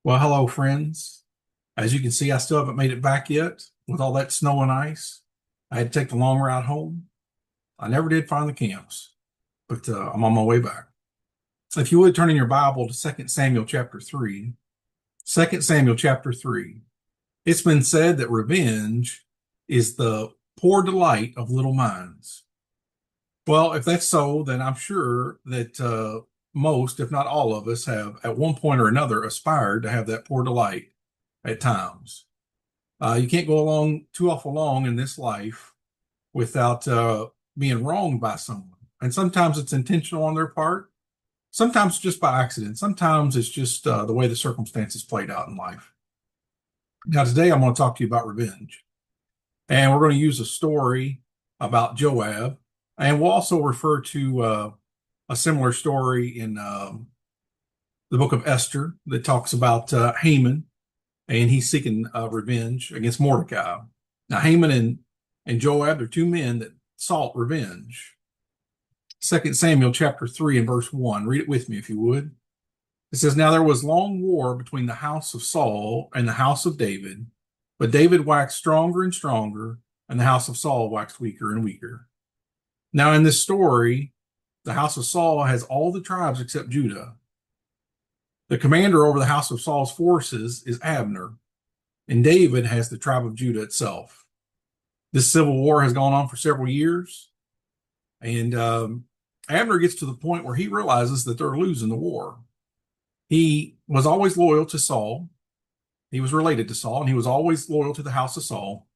Well, hello, friends. As you can see, I still haven't made it back yet with all that snow and ice. I had to take the long route home. I never did find the camps, but I'm on my way back. If you would turn in your Bible to Second Samuel chapter 3. 2 Samuel chapter 3. It's been said that revenge is the poor delight of little minds. Well, if that's so, then I'm sure that most, if not all of us, have at one point or another aspired to have that poor delight at times. You can't go along too awful long in this life without being wronged by someone. And sometimes it's intentional on their part, sometimes just by accident, sometimes it's just the way the circumstances played out in life. Now, today I'm going to talk to you about revenge. And we're going to use a story about Joab. And we'll also refer to a similar story in the book of Esther that talks about Haman, and he's seeking revenge against Mordecai. Now, Haman and Joab are two men that sought revenge. 2 Samuel chapter 3 and verse 1. Read it with me if you would. It says, "Now there was long war between the house of Saul and the house of David, but David waxed stronger and stronger, and the house of Saul waxed weaker and weaker." Now, in this story, the house of Saul has all the tribes except Judah. The commander over the house of Saul's forces is Abner, and David has the tribe of Judah itself. This civil war has gone on for several years, and Abner gets to the point where he realizes that they're losing the war. He was always loyal to Saul. He was related to Saul, and he was always loyal to the house of Saul.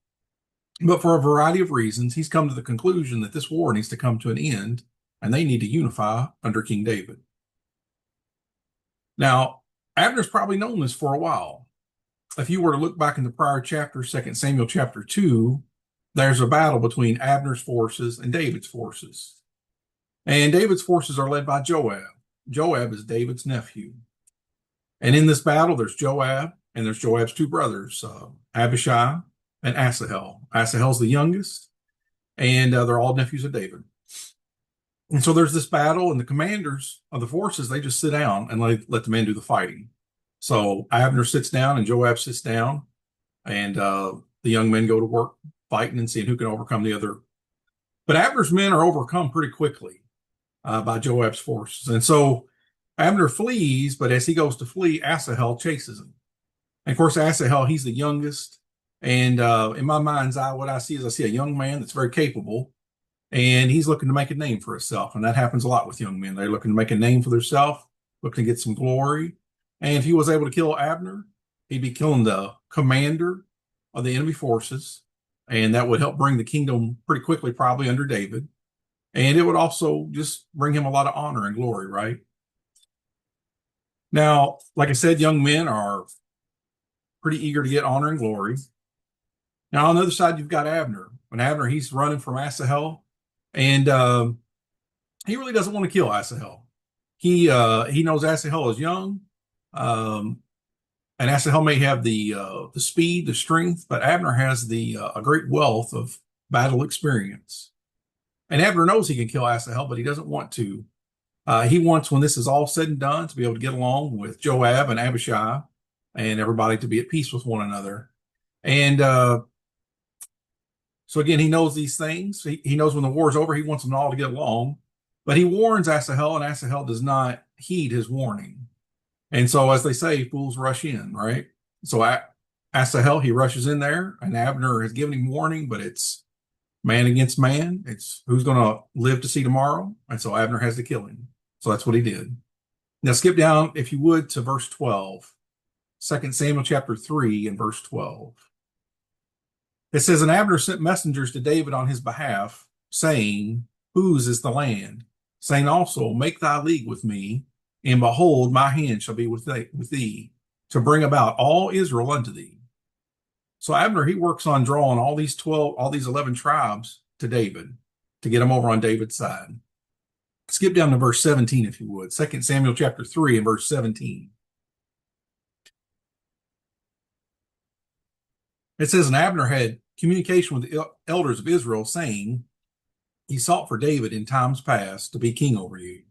But for a variety of reasons, he's come to the conclusion that this war needs to come to an end, and they need to unify under King David. Now, Abner's probably known this for a while. If you were to look back in the prior chapter, 2 Samuel chapter 2, there's a battle between Abner's forces and David's forces. And David's forces are led by Joab. Joab is David's nephew. And in this battle, there's Joab, and there's Joab's two brothers, Abishai and Asahel. Asahel's the youngest, and they're all nephews of David. And so there's this battle, and the commanders of the forces, they just sit down and let the men do the fighting. So Abner sits down and Joab sits down, and the young men go to work fighting and seeing who can overcome the other. But Abner's men are overcome pretty quickly by Joab's forces. And so Abner flees, but as he goes to flee, Asahel chases him. And of course, Asahel, he's the youngest. And in my mind's eye, what I see is I see a young man that's very capable, and he's looking to make a name for himself. And that happens a lot with young men. They're looking to make a name for themselves, looking to get some glory. And if he was able to kill Abner, he'd be killing the commander of the enemy forces. And that would help bring the kingdom pretty quickly, probably under David. And it would also just bring him a lot of honor and glory, right? Now, like I said, young men are pretty eager to get honor and glory. Now, on the other side, you've got Abner. And Abner, he's running from Asahel, and he really doesn't want to kill Asahel. He knows Asahel is young, and Asahel may have the speed, the strength, but Abner has a great wealth of battle experience. And Abner knows he can kill Asahel, but he doesn't want to. He wants, when this is all said and done, to be able to get along with Joab and Abishai and everybody to be at peace with one another. And so again, he knows these things. He knows when the war is over, he wants them all to get along. But he warns Asahel, and Asahel does not heed his warning. And so, as they say, fools rush in, right? So Asahel, he rushes in there, and Abner has given him warning, but it's man against man. It's who's going to live to see tomorrow. And so Abner has to kill him. So that's what he did. Now skip down, if you would, to verse 12. 2 Samuel chapter 3 and verse 12. It says, "And Abner sent messengers to David on his behalf, saying, Whose is the land? Saying also, Make thy league with me, and behold, my hand shall be with thee, to bring about all Israel unto thee." So Abner, he works on drawing all these 11 tribes to David, to get them over on David's side. Skip down to verse 17, if you would. 2 Samuel chapter 3 and verse 17. It says, "And Abner had communication with the elders of Israel, saying, He sought for David in times past to be king over you.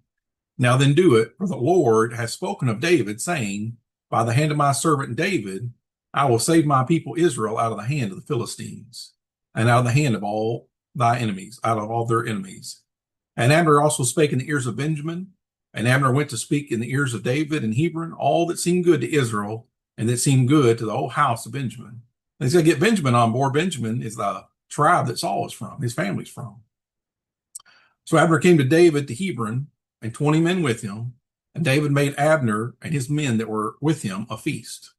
Now then do it, for the Lord has spoken of David, saying, by the hand of my servant David, I will save my people Israel out of the hand of the Philistines, and out of the hand of all thy enemies, out of all their enemies. And Abner also spake in the ears of Benjamin, and Abner went to speak in the ears of David and Hebron, all that seemed good to Israel, and that seemed good to the whole house of Benjamin. And he's going to get Benjamin on board. Benjamin is the tribe that Saul is from, his family's from. So Abner came to David to Hebron, and 20 men with him, and David made Abner and his men that were with him a feast.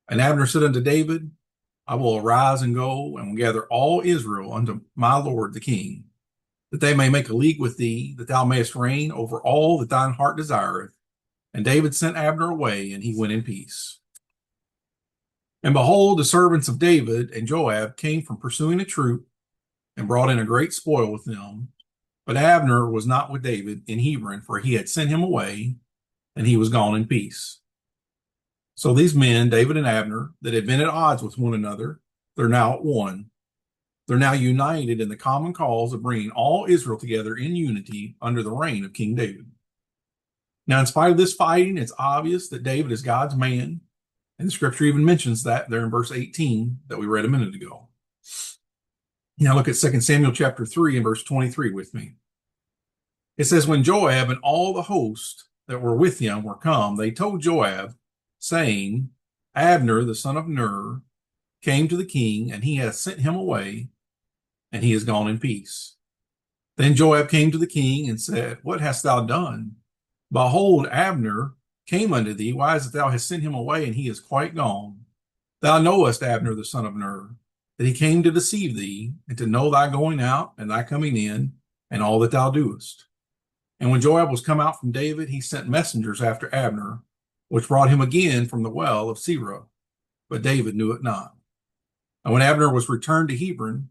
And Abner said unto David, I will arise and go, and will gather all Israel unto my lord the king, that they may make a league with thee, that thou mayest reign over all that thine heart desireth. And David sent Abner away, and he went in peace. And behold, the servants of David and Joab came from pursuing a troop, and brought in a great spoil with them. But Abner was not with David in Hebron, for he had sent him away, and he was gone in peace. So these men, David and Abner, that had been at odds with one another, they're now at one. They're now united in the common cause of bringing all Israel together in unity under the reign of King David. Now, in spite of this fighting, it's obvious that David is God's man, and the scripture even mentions that there in verse 18 that we read a minute ago. Now look at 2 Samuel chapter 3 and verse 23 with me. It says, when Joab and all the host that were with him were come, they told Joab, saying, Abner, the son of Ner, came to the king, and he hath sent him away, and he is gone in peace. Then Joab came to the king and said, what hast thou done? Behold, Abner came unto thee. Why is it thou hast sent him away, and he is quite gone? Thou knowest Abner, the son of Ner, that he came to deceive thee, and to know thy going out and thy coming in, and all that thou doest. And when Joab was come out from David, he sent messengers after Abner, which brought him again from the well of Sirah. But David knew it not. And when Abner was returned to Hebron,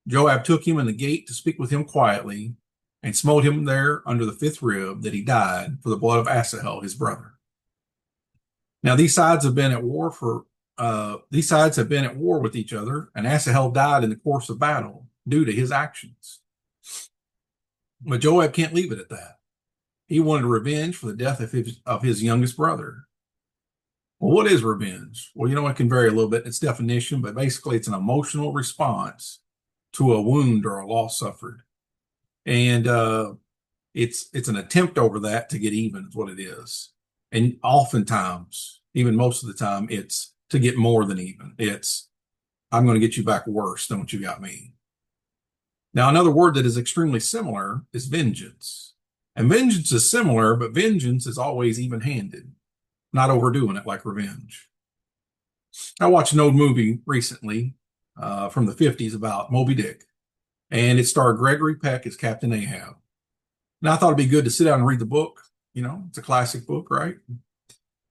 Joab took him in the gate to speak with him quietly, and smote him there under the fifth rib, that he died for the blood of Asahel his brother. Now these sides have been at war with each other, and Asahel died in the course of battle due to his actions. But Joab can't leave it at that. He wanted revenge for the death of his youngest brother. Well, what is revenge? Well, it can vary a little bit in its definition, but basically it's an emotional response to a wound or a loss suffered. And it's an attempt over that to get even is what it is. And oftentimes, even most of the time, it's to get more than even. It's, I'm going to get you back worse than what you got me. Now, another word that is extremely similar is vengeance. And vengeance is similar, but vengeance is always even-handed, not overdoing it like revenge. I watched an old movie recently from the 50s about Moby Dick, and it starred Gregory Peck as Captain Ahab. And I thought it'd be good to sit down and read the book. It's a classic book, right?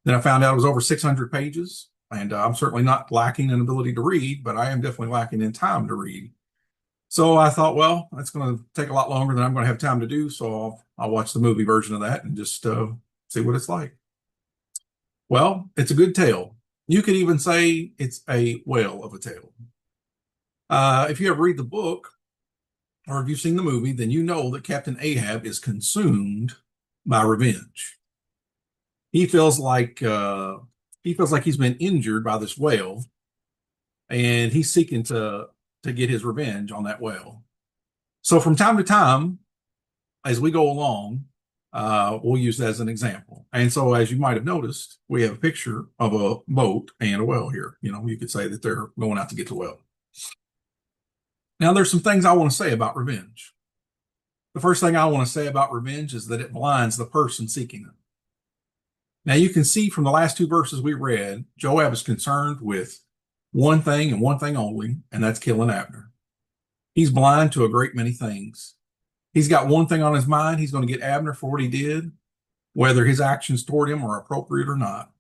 Then I found out it was over 600 pages, and I'm certainly not lacking in ability to read, but I am definitely lacking in time to read. So I thought, well, that's going to take a lot longer than I'm going to have time to do, so I'll watch the movie version of that and just see what it's like. Well, it's a good tale. You could even say it's a whale of a tale. If you ever read the book, or if you've seen the movie, then you know that Captain Ahab is consumed by revenge. He feels like he's been injured by this whale, and he's seeking to get his revenge on that whale. So from time to time, as we go along, we'll use that as an example. And so, as you might have noticed, we have a picture of a boat and a whale here. You could say that they're going out to get the whale. Now, there's some things I want to say about revenge. The first thing I want to say about revenge is that it blinds the person seeking it. Now, you can see from the last two verses we read, Joab is concerned with one thing and one thing only, and that's killing Abner. He's blind to a great many things. He's got one thing on his mind. He's going to get Abner for what he did, whether his actions toward him are appropriate or not.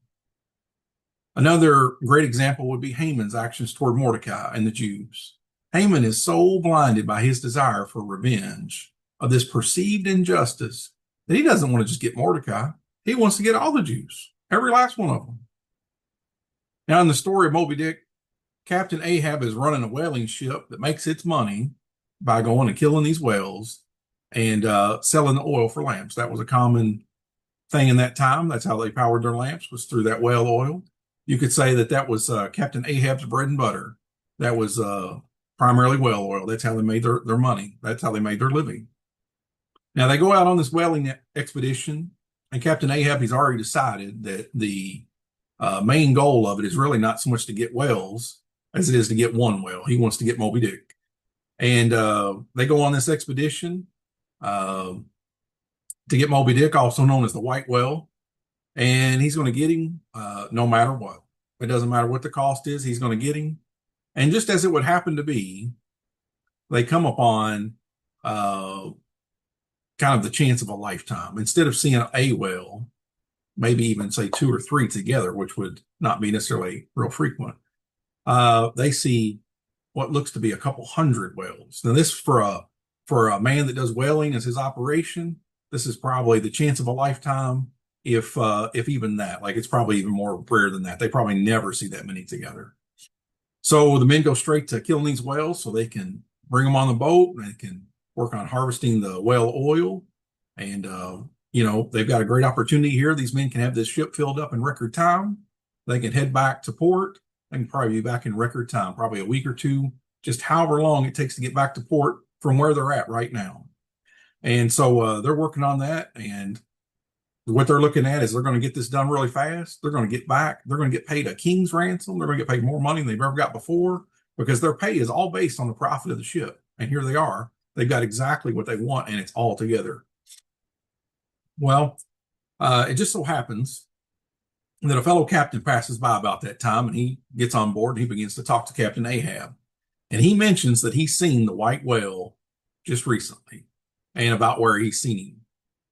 Another great example would be Haman's actions toward Mordecai and the Jews. Haman is so blinded by his desire for revenge of this perceived injustice that he doesn't want to just get Mordecai. He wants to get all the Jews, every last one of them. Now, in the story of Moby Dick, Captain Ahab is running a whaling ship that makes its money by going and killing these whales and selling the oil for lamps. That was a common thing in that time. That's how they powered their lamps, was through that whale oil. You could say that that was Captain Ahab's bread and butter. That was primarily whale oil. That's how they made their money. That's how they made their living. Now they go out on this whaling expedition, and Captain Ahab, he's already decided that the main goal of it is really not so much to get whales as it is to get one whale. He wants to get Moby Dick. And they go on this expedition uh, to get Moby Dick, also known as the White Whale. And he's going to get him no matter what. It doesn't matter what the cost is, he's going to get him. And just as it would happen to be, they come upon kind of the chance of a lifetime. Instead of seeing a whale, maybe even say two or three together, which would not be necessarily real frequent, they see what looks to be a couple hundred whales. Now, this for a man that does whaling as his operation, this is probably the chance of a lifetime, if even that. Like, it's probably even more rare than that. They probably never see that many together. So the men go straight to killing these whales so they can bring them on the boat and they can work on harvesting the whale oil. And they've got a great opportunity here. These men can have this ship filled up in record time. They can head back to port. They can probably be back in record time, probably a week or two, just however long it takes to get back to port from where they're at right now. And so they're working on that. And what they're looking at is they're going to get this done really fast. They're going to get back. They're going to get paid a king's ransom. They're going to get paid more money than they've ever got before, because their pay is all based on the profit of the ship. And here they are. They've got exactly what they want, and it's all together. Well, it just so happens that a fellow captain passes by about that time, and he gets on board and he begins to talk to Captain Ahab. And he mentions that he's seen the white whale just recently and about where he's seen him.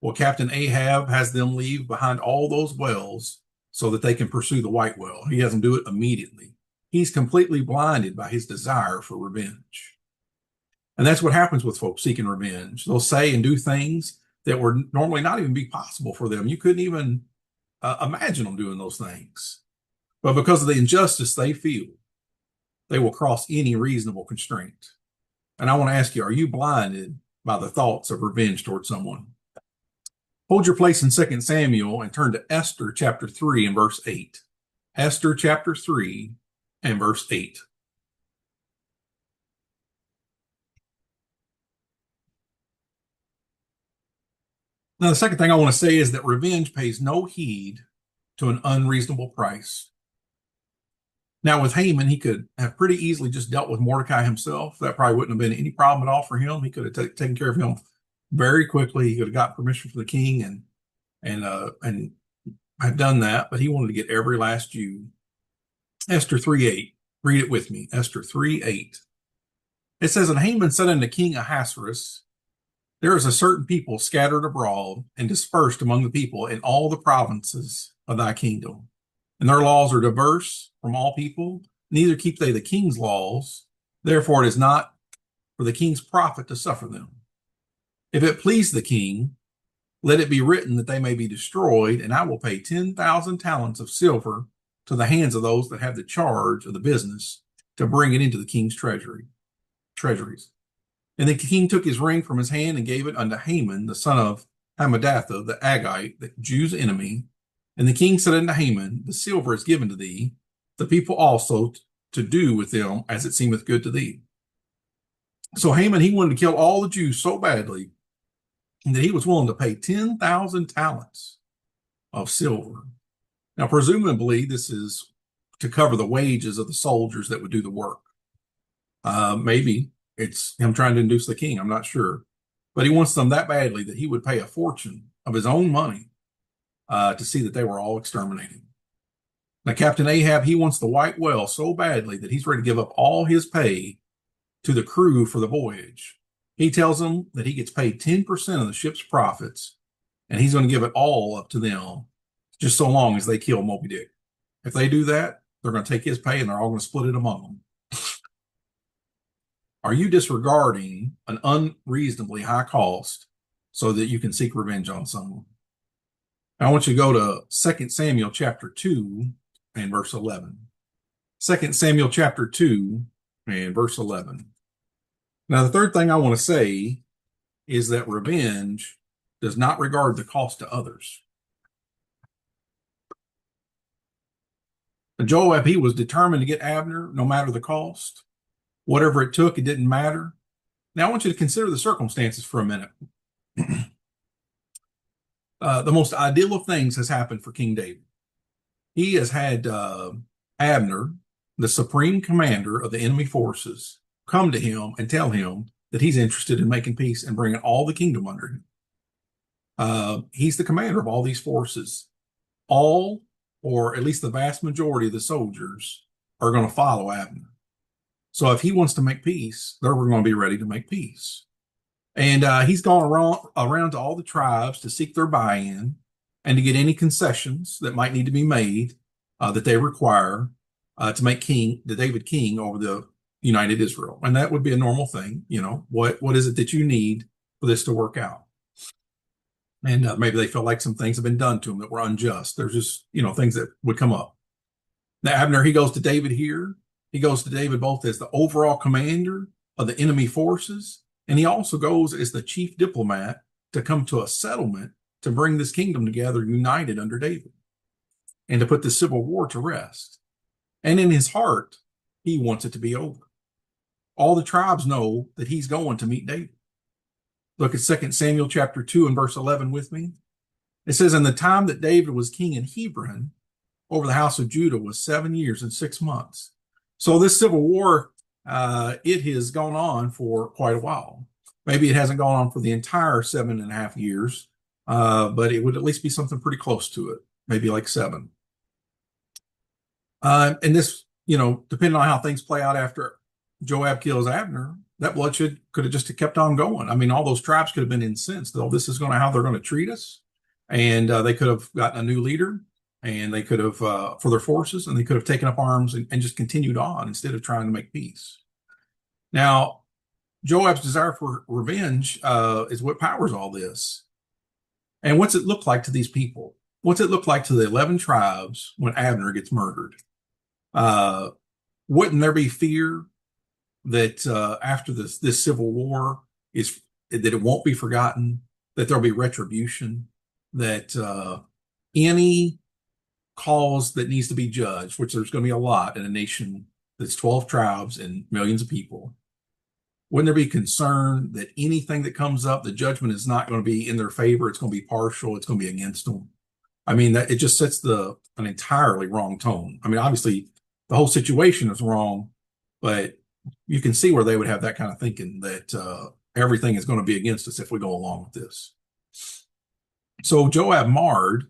Well, Captain Ahab has them leave behind all those whales so that they can pursue the white whale. He doesn't do it immediately. He's completely blinded by his desire for revenge. And that's what happens with folks seeking revenge. They'll say and do things that would normally not even be possible for them. You couldn't even imagine them doing those things. But because of the injustice they feel, they will cross any reasonable constraint. And I want to ask you, are you blinded by the thoughts of revenge towards someone? Hold your place in 2 Samuel and turn to Esther chapter 3 and verse 8. Esther chapter 3 and verse 8. Now, the second thing I want to say is that revenge pays no heed to an unreasonable price. Now, with Haman, he could have pretty easily just dealt with Mordecai himself. That probably wouldn't have been any problem at all for him. He could have taken care of him very quickly. He could have got permission from the king and had done that, but he wanted to get every last Jew. Esther 3:8. Read it with me. Esther 3:8. It says, "And Haman said unto King Ahasuerus, There is a certain people scattered abroad and dispersed among the people in all the provinces of thy kingdom. And their laws are diverse from all people, neither keep they the king's laws. Therefore it is not for the king's profit to suffer them. If it please the king, let it be written that they may be destroyed, and I will pay 10,000 talents of silver to the hands of those that have the charge of the business to bring it into the king's treasuries. And the king took his ring from his hand and gave it unto Haman, the son of Hammedatha, the Agagite, the Jew's enemy. And the king said unto Haman, The silver is given to thee, the people also to do with them as it seemeth good to thee." So Haman, he wanted to kill all the Jews so badly that he was willing to pay 10,000 talents of silver. Now, presumably, this is to cover the wages of the soldiers that would do the work. Maybe it's him trying to induce the king. I'm not sure. But he wants them that badly that he would pay a fortune of his own money to see that they were all exterminated. Now, Captain Ahab, he wants the white whale so badly that he's ready to give up all his pay to the crew for the voyage. He tells them that he gets paid 10% of the ship's profits, and he's going to give it all up to them just so long as they kill Moby Dick. If they do that, they're going to take his pay and they're all going to split it among them. Are you disregarding an unreasonably high cost so that you can seek revenge on someone? Now, I want you to go to 2 Samuel chapter 2 and verse 11. 2 Samuel chapter 2 and verse 11. Now, the third thing I want to say is that revenge does not regard the cost to others. Joab, he was determined to get Abner no matter the cost. Whatever it took, it didn't matter. Now, I want you to consider the circumstances for a minute. The most ideal of things has happened for King David. He has had Abner, the supreme commander of the enemy forces, come to him and tell him that he's interested in making peace and bringing all the kingdom under him. He's the commander of all these forces. All, or at least the vast majority of the soldiers, are going to follow Abner. So if he wants to make peace, they're going to be ready to make peace. And he's gone around to all the tribes to seek their buy-in and to get any concessions that might need to be made that they require to make David king over the united Israel. And that would be a normal thing. You know, what is it that you need for this to work out? And maybe they feel like some things have been done to them that were unjust. There's just, things that would come up. Now, Abner, he goes to David here. He goes to David both as the overall commander of the enemy forces, and he also goes as the chief diplomat to come to a settlement to bring this kingdom together united under David and to put the civil war to rest. And in his heart, he wants it to be over. All the tribes know that he's going to meet David. Look at 2 Samuel chapter 2 and verse 11 with me. It says, "In the time that David was king in Hebron over the house of Judah was 7 years and 6 months." So this civil war, it has gone on for quite a while. Maybe it hasn't gone on for the entire 7.5 years, but it would at least be something pretty close to it, maybe like 7. And this, depending on how things play out after Joab kills Abner, that bloodshed could have just kept on going. I mean, all those tribes could have been incensed. Oh, this is how they're going to treat us. And they could have gotten a new leader, and they could have, for their forces, and they could have taken up arms and just continued on instead of trying to make peace. Now, Joab's desire for revenge is what powers all this. And what's it look like to these people? What's it look like to the 11 tribes when Abner gets murdered? Wouldn't there be fear that after this civil war that it won't be forgotten, that there'll be retribution, that any cause that needs to be judged, which there's going to be a lot in a nation that's 12 tribes and millions of people, wouldn't there be concern that anything that comes up, the judgment is not going to be in their favor, it's going to be partial, it's going to be against them? I mean, that it just sets an entirely wrong tone. I mean, obviously, the whole situation is wrong, but you can see where they would have that kind of thinking that everything is going to be against us if we go along with this. So Joab marred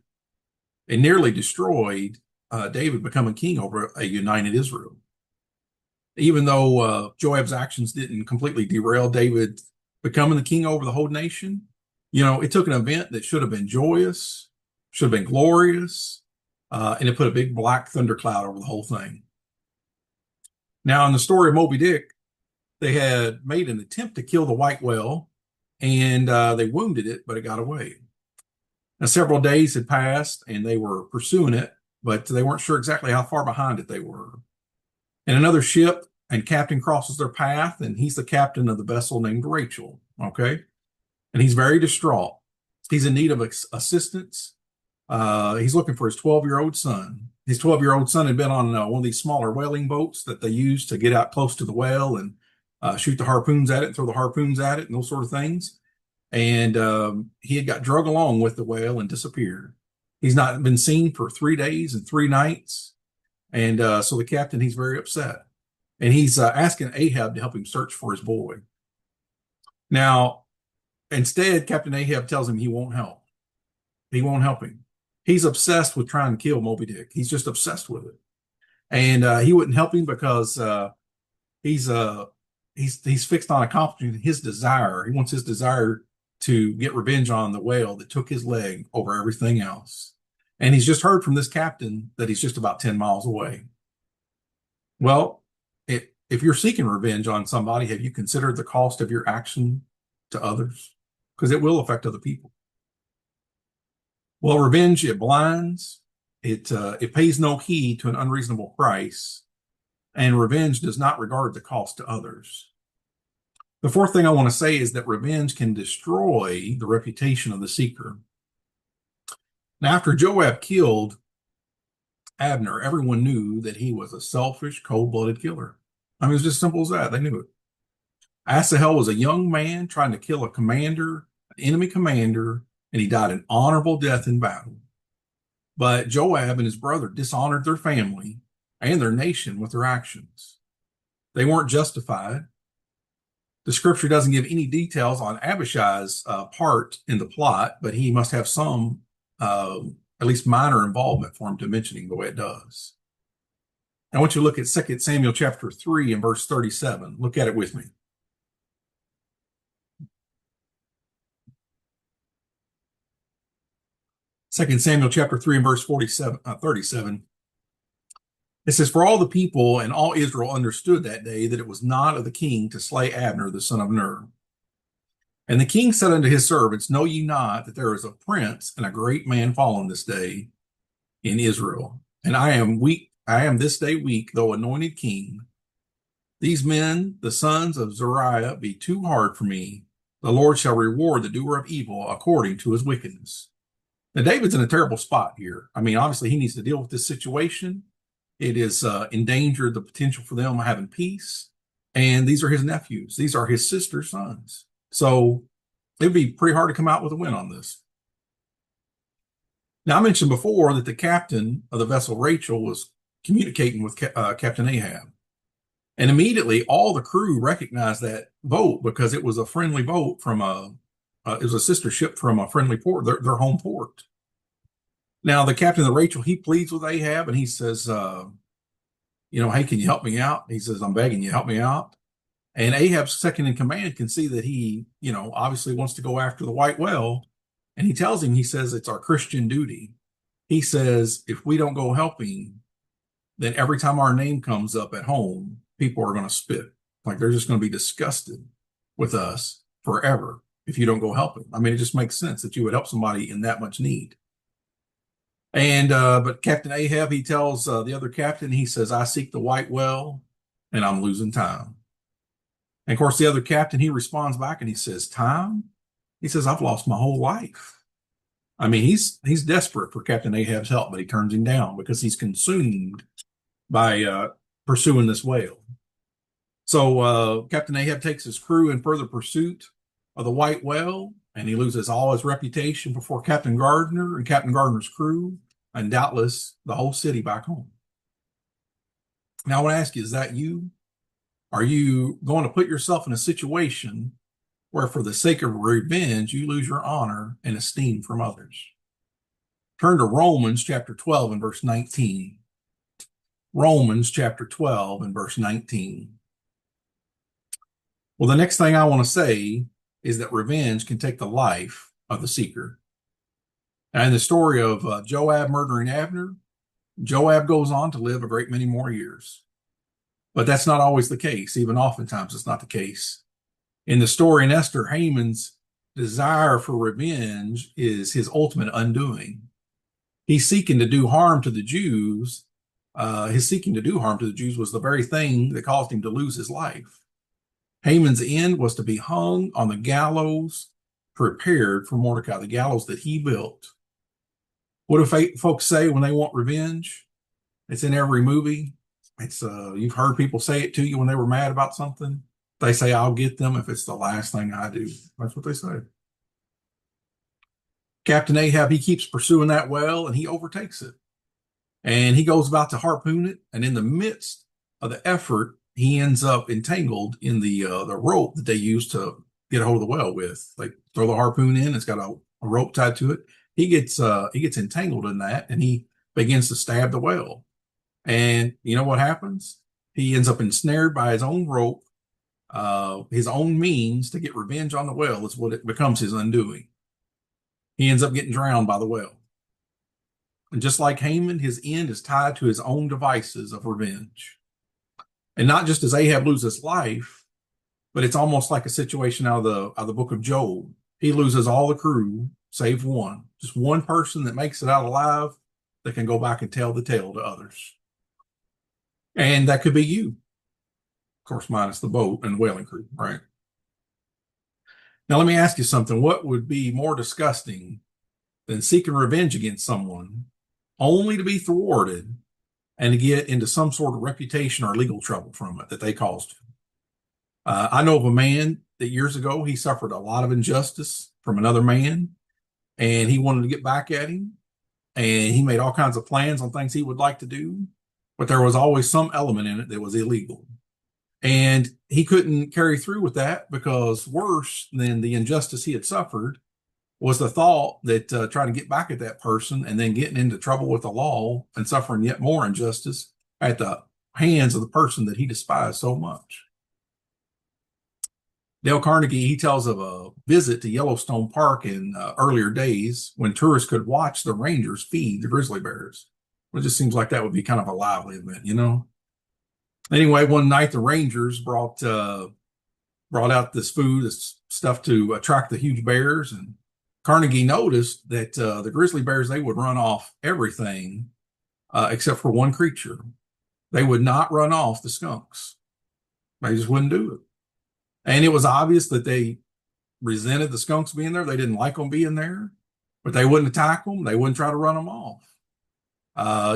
and nearly destroyed David becoming king over a united Israel. Even though Joab's actions didn't completely derail David becoming the king over the whole nation, it took an event that should have been joyous, should have been glorious, and it put a big black thundercloud over the whole thing. Now, in the story of Moby Dick, they had made an attempt to kill the white whale, and they wounded it, but it got away. Now, several days had passed, and they were pursuing it, but they weren't sure exactly how far behind it they were. And another ship and captain crosses their path, and he's the captain of the vessel named Rachel, okay? And he's very distraught. He's in need of assistance. He's looking for his 12-year-old son. His 12-year-old son had been on one of these smaller whaling boats that they use to get out close to the whale and shoot the harpoons at it and throw the harpoons at it and those sort of things. And he had got drug along with the whale and disappeared. He's not been seen for 3 days and 3 nights. And so the captain, he's very upset. And he's asking Ahab to help him search for his boy. Now, instead, Captain Ahab tells him he won't help. He won't help him. He's obsessed with trying to kill Moby Dick. He's just obsessed with it. And he wouldn't help him because he's fixed on accomplishing his desire. He wants his desire to get revenge on the whale that took his leg over everything else. And he's just heard from this captain that he's just about 10 miles away. Well, if you're seeking revenge on somebody, have you considered the cost of your action to others? Because it will affect other people. Well, revenge, it blinds. It pays no heed to an unreasonable price. And revenge does not regard the cost to others. The fourth thing I want to say is that revenge can destroy the reputation of the seeker. Now, after Joab killed Abner, everyone knew that he was a selfish, cold-blooded killer. I mean, it was just simple as that. They knew it. Asahel was a young man trying to kill a commander, an enemy commander, and he died an honorable death in battle. But Joab and his brother dishonored their family and their nation with their actions. They weren't justified. The scripture doesn't give any details on Abishai's part in the plot, but he must have some, at least minor involvement for him to mentioning the way it does. I want you to look at 2 Samuel chapter 3 and verse 37. Look at it with me. 2 Samuel chapter 3 and verse 37. It says, "For all the people and all Israel understood that day that it was not of the king to slay Abner the son of Ner. And the king said unto his servants, Know ye not that there is a prince and a great man fallen this day in Israel? And I am this day weak, though anointed king. These men, the sons of Zeruiah, be too hard for me. The Lord shall reward the doer of evil according to his wickedness." Now, David's in a terrible spot here. I mean, obviously, he needs to deal with this situation. It is endangered the potential for them having peace. And these are his nephews. These are his sister's sons. So it'd be pretty hard to come out with a win on this. Now, I mentioned before that the captain of the vessel Rachel was communicating with Captain Ahab. And immediately all the crew recognized that boat because it was a friendly boat from it was a sister ship from a friendly port, their home port. Now, the captain of Rachel, he pleads with Ahab and he says, hey, can you help me out? He says, I'm begging you, help me out. And Ahab's second in command can see that he, obviously wants to go after the white whale. And he tells him, he says, it's our Christian duty. He says, if we don't go helping, then every time our name comes up at home, people are going to spit. Like they're just going to be disgusted with us forever if you don't go helping. I mean, it just makes sense that you would help somebody in that much need. And but Captain Ahab, he tells the other captain, he says, I seek the white whale and I'm losing time. And of course, the other captain, he responds back and he says, time? He says, I've lost my whole life. I mean, he's desperate for Captain Ahab's help, but he turns him down because he's consumed by pursuing this whale. So Captain Ahab takes his crew in further pursuit of the white whale, and he loses all his reputation before Captain Gardner and Captain Gardner's crew, and doubtless the whole city back home. Now, I want to ask you, is that you? Are you going to put yourself in a situation where for the sake of revenge, you lose your honor and esteem from others? Turn to Romans chapter 12 and verse 19. Romans chapter 12 and verse 19. Well, the next thing I want to say is that revenge can take the life of the seeker. Now, in the story of Joab murdering Abner, Joab goes on to live a great many more years. But that's not always the case. Even oftentimes it's not the case. In the story in Esther, Haman's desire for revenge is his ultimate undoing. He's seeking to do harm to the Jews. His seeking to do harm to the Jews was the very thing that caused him to lose his life. Haman's end was to be hung on the gallows prepared for Mordecai, the gallows that he built. What do folks say when they want revenge? It's in every movie. It's you've heard people say it to you when they were mad about something. They say, I'll get them if it's the last thing I do. That's what they say. Captain Ahab, he keeps pursuing that whale and he overtakes it. And he goes about to harpoon it. And in the midst of the effort, he ends up entangled in the rope that they use to get a hold of the whale with. They throw the harpoon in, it's got a rope tied to it. He gets entangled in that and he begins to stab the whale. And you know what happens? He ends up ensnared by his own rope. His own means to get revenge on the whale is what it becomes his undoing. He ends up getting drowned by the whale. And just like Haman, his end is tied to his own devices of revenge. And not just does Ahab lose his life, but it's almost like a situation out of the book of Job. He loses all the crew, save one. Just one person that makes it out alive that can go back and tell the tale to others. And that could be you. Of course, minus the boat and the whaling crew, right? Now, let me ask you something. What would be more disgusting than seeking revenge against someone only to be thwarted and to get into some sort of reputation or legal trouble from it that they caused. I know of a man that years ago he suffered a lot of injustice from another man, and he wanted to get back at him, and he made all kinds of plans on things he would like to do, but there was always some element in it that was illegal. And he couldn't carry through with that because worse than the injustice he had suffered was the thought that trying to get back at that person and then getting into trouble with the law and suffering yet more injustice at the hands of the person that he despised so much. Dale Carnegie, he tells of a visit to Yellowstone Park in earlier days when tourists could watch the rangers feed the grizzly bears. It just seems like that would be kind of a lively event, you know? Anyway, one night the rangers brought out this food, this stuff to attract the huge bears, and Carnegie noticed that the grizzly bears, they would run off everything except for one creature. They would not run off the skunks. They just wouldn't do it. And it was obvious that they resented the skunks being there. They didn't like them being there, but they wouldn't attack them. They wouldn't try to run them off,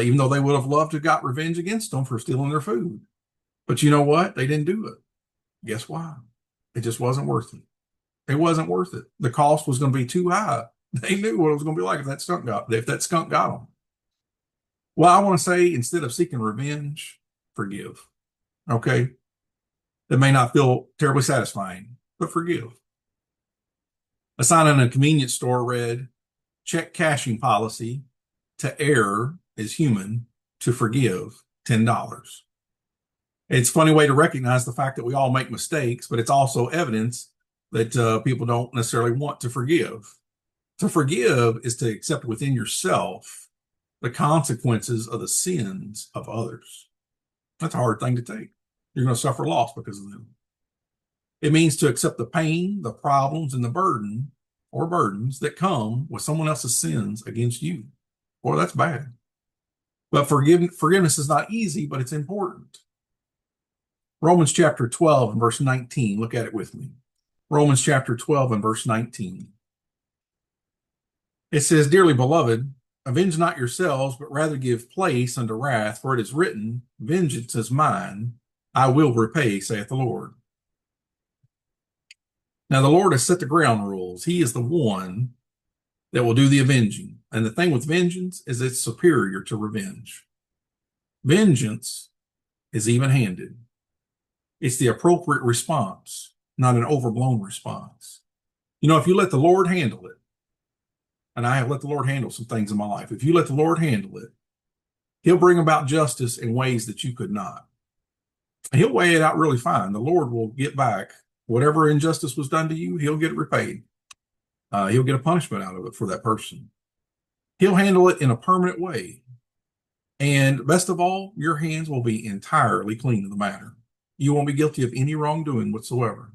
even though they would have loved to have got revenge against them for stealing their food. But you know what? They didn't do it. Guess why? It just wasn't worth it. It wasn't worth it. The cost was going to be too high. They knew what it was going to be like if that skunk got them. Well, I want to say, instead of seeking revenge, forgive. Okay? That may not feel terribly satisfying, but forgive. A sign in a convenience store read, check cashing policy, to err is human, to forgive, $10. It's a funny way to recognize the fact that we all make mistakes, but it's also evidence that people don't necessarily want to forgive. To forgive is to accept within yourself the consequences of the sins of others. That's a hard thing to take. You're going to suffer loss because of them. It means to accept the pain, the problems, and the burden or burdens that come with someone else's sins against you. Boy, that's bad. But forgiveness is not easy, but it's important. Romans chapter 12 and verse 19. Look at it with me. Romans chapter 12 and verse 19. It says, dearly beloved, avenge not yourselves, but rather give place unto wrath, for it is written, vengeance is mine, I will repay, saith the Lord. Now, the Lord has set the ground rules. He is the one that will do the avenging. And the thing with vengeance is it's superior to revenge. Vengeance is even-handed. It's the appropriate response, not an overblown response. You know, if you let the Lord handle it, and I have let the Lord handle some things in my life, if you let the Lord handle it, he'll bring about justice in ways that you could not. And he'll weigh it out really fine. The Lord will get back whatever injustice was done to you, he'll get it repaid. He'll get a punishment out of it for that person. He'll handle it in a permanent way. And best of all, your hands will be entirely clean of the matter. You won't be guilty of any wrongdoing whatsoever.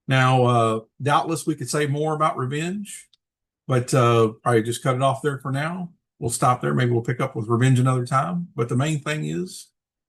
Now, doubtless we could say more about revenge, but probably just cut it off there for now. We'll stop there. Maybe we'll pick up with revenge another time. But the main thing is,